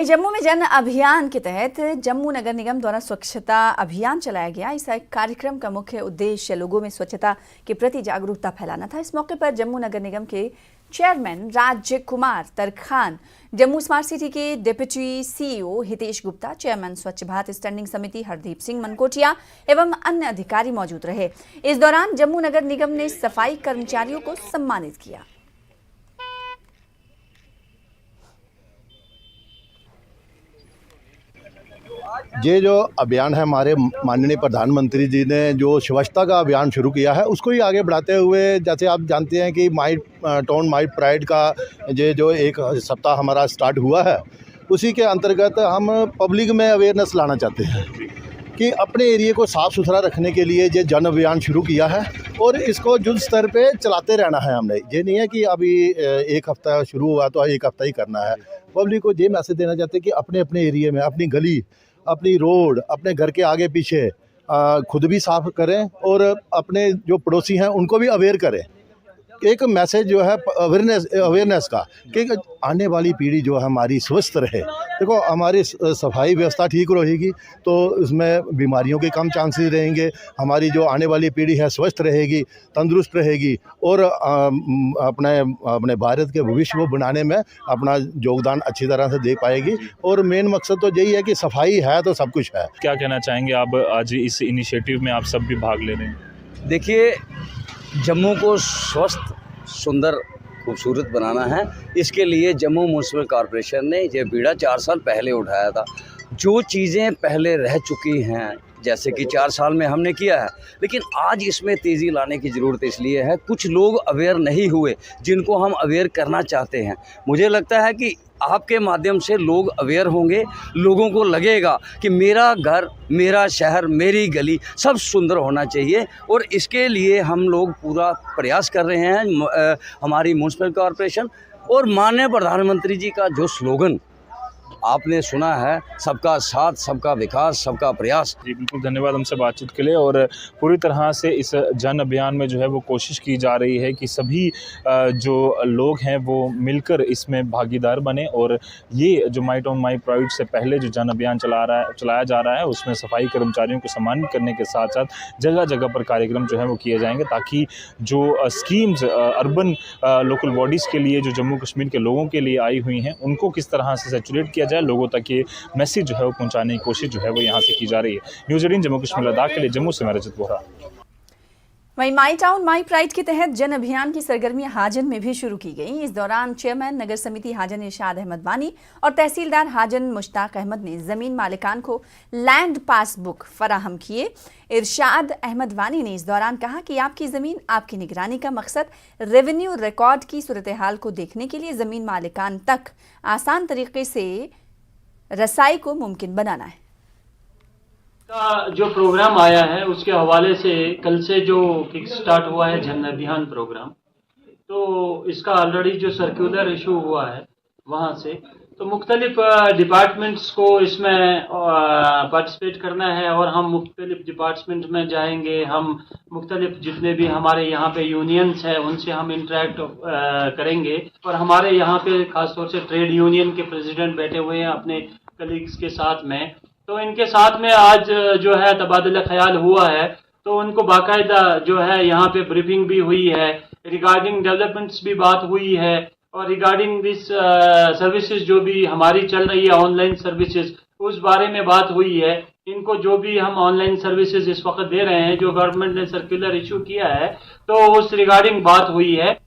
जम्मू में जन अभियान के तहत जम्मू नगर निगम द्वारा स्वच्छता अभियान चलाया गया। इस कार्यक्रम का मुख्य उद्देश्य लोगों में स्वच्छता के प्रति जागरूकता फैलाना था। इस मौके पर जम्मू नगर निगम के चेयरमैन राज्य कुमार तरखान, जम्मू स्मार्ट सिटी के deputy CEO Hitesh Gupta, chairman स्वच्छ भारत स्टैंडिंग समिति हरदीप सिंह मनकोटिया एवं अन्य अधिकारी मौजूद रहे। इस दौरान जम्मू नगर निगम ने सफाई कर्मचारियों को सम्मानित किया। ये जो अभियान है, हमारे माननीय प्रधानमंत्री जी ने जो स्वच्छता का अभियान शुरू किया है, उसको ही आगे बढ़ाते हुए, जैसे आप जानते हैं कि माई टाउन माई प्राइड का ये जो एक सप्ताह हमारा स्टार्ट हुआ है, उसी के अंतर्गत हम पब्लिक में अवेयरनेस लाना चाहते हैं कि अपने एरिया को साफ़ सुथरा रखने के लिए ये जन अभियान शुरू किया है और इसको युद्ध स्तर पे चलाते रहना है हमने। ये नहीं है कि अभी एक हफ्ता शुरू हुआ तो एक हफ्ता ही करना है। पब्लिक को ये मैसेज देना चाहते हैं कि अपने अपने एरिया में, अपनी गली, अपनी रोड, अपने घर के आगे पीछे खुद भी साफ करें और अपने जो पड़ोसी हैं उनको भी अवेयर करें। एक मैसेज जो है अवेयरनेस का कि आने वाली पीढ़ी जो है हमारी स्वस्थ रहे। देखो, हमारी सफाई व्यवस्था ठीक रहेगी तो उसमें बीमारियों के कम चांसेस रहेंगे, हमारी जो आने वाली पीढ़ी है स्वस्थ रहेगी, तंदुरुस्त रहेगी और अपने भारत के भविष्य को बनाने में अपना योगदान अच्छी तरह से दे पाएगी। और मेन मकसद तो यही है कि सफाई है तो सब कुछ है। क्या कहना चाहेंगे आप आज इस इनिशिएटिव में आप सब भी भाग ले रहे हैं? देखिए, जम्मू को स्वस्थ, सुंदर, खूबसूरत बनाना है। इसके लिए जम्मू म्यूनसिपल कॉरपोरेशन ने ये बीड़ा 4 साल पहले उठाया था। जो चीज़ें पहले रह चुकी हैं, जैसे कि 4 साल में हमने किया है, लेकिन आज इसमें तेज़ी लाने की ज़रूरत इसलिए है, कुछ लोग अवेयर नहीं हुए जिनको हम अवेयर करना चाहते हैं। मुझे लगता है कि आपके माध्यम से लोग अवेयर होंगे, लोगों को लगेगा कि मेरा घर, मेरा शहर, मेरी गली सब सुंदर होना चाहिए और इसके लिए हम लोग पूरा प्रयास कर रहे हैं। हमारी म्यूनसिपल कॉरपोरेशन और माननीय प्रधानमंत्री जी का जो स्लोगन आपने सुना है, सबका साथ, सबका विकास, सबका प्रयास। जी बिल्कुल, धन्यवाद हमसे बातचीत के लिए। और पूरी तरह से इस जन अभियान में जो है वो कोशिश की जा रही है कि सभी जो लोग हैं वो मिलकर इसमें भागीदार बने और ये जो माई टाउन माई प्राइड से पहले जो जन अभियान चलाया जा रहा है उसमें सफाई कर्मचारियों को सम्मानित करने के साथ साथ जगह जगह पर कार्यक्रम जो है वो किए जाएंगे, ताकि जो स्कीम्स अर्बन लोकल बॉडीज़ के लिए जो जम्मू कश्मीर के लोगों के लिए आई हुई हैं उनको किस तरह से सैचुरेट किया जाए, लोगों तक ये मैसेज जो है वो पहुंचाने की कोशिश जो है वो यहाँ से की जा रही है। न्यूज़ 18 जम्मू कश्मीर लद्दाख के लिए जम्मू से मैं रजत बोहरा। वहीं माई टाउन माई प्राइड के तहत जन अभियान की सरगर्मियां हाजन में भी शुरू की गई। इस दौरान चेयरमैन नगर समिति हाजन इरशाद अहमद वानी और तहसीलदार हाजन मुश्ताक अहमद ने जमीन मालिकान को लैंड पासबुक फराहम किए। इरशाद अहमद वानी ने इस दौरान कहा कि आपकी ज़मीन आपकी निगरानी का मकसद रेवेन्यू रिकॉर्ड की सूरत हाल को देखने के लिए ज़मीन मालिकान तक आसान तरीके से रसाई को मुमकिन बनाना है। का जो प्रोग्राम आया है उसके हवाले से कल से जो किक स्टार्ट हुआ है जन अभियान प्रोग्राम, तो इसका ऑलरेडी जो सर्कुलर इशू हुआ है वहाँ से, तो मुख्तलिफ डिपार्टमेंट्स को इसमें पार्टिसिपेट करना है और हम मुख्तलिफ डिपार्टमेंट में जाएंगे। हम मुख्तलिफ जितने भी हमारे यहाँ पे यूनियंस है उनसे हम इंटरेक्ट करेंगे और हमारे यहाँ पे खासतौर से ट्रेड यूनियन के प्रेसिडेंट बैठे हुए हैं अपने कलीग्स के साथ में, तो इनके साथ में आज जो है तबादला ख्याल हुआ है, तो उनको बाकायदा जो है यहाँ पे ब्रीफिंग भी हुई है, रिगार्डिंग डेवलपमेंट्स भी बात हुई है और रिगार्डिंग दिस सर्विसेज जो भी हमारी चल रही है ऑनलाइन सर्विसेज, उस बारे में बात हुई है। इनको जो भी हम ऑनलाइन सर्विसेज इस वक्त दे रहे हैं, जो गवर्नमेंट ने सर्कुलर इशू किया है, तो उस रिगार्डिंग बात हुई है।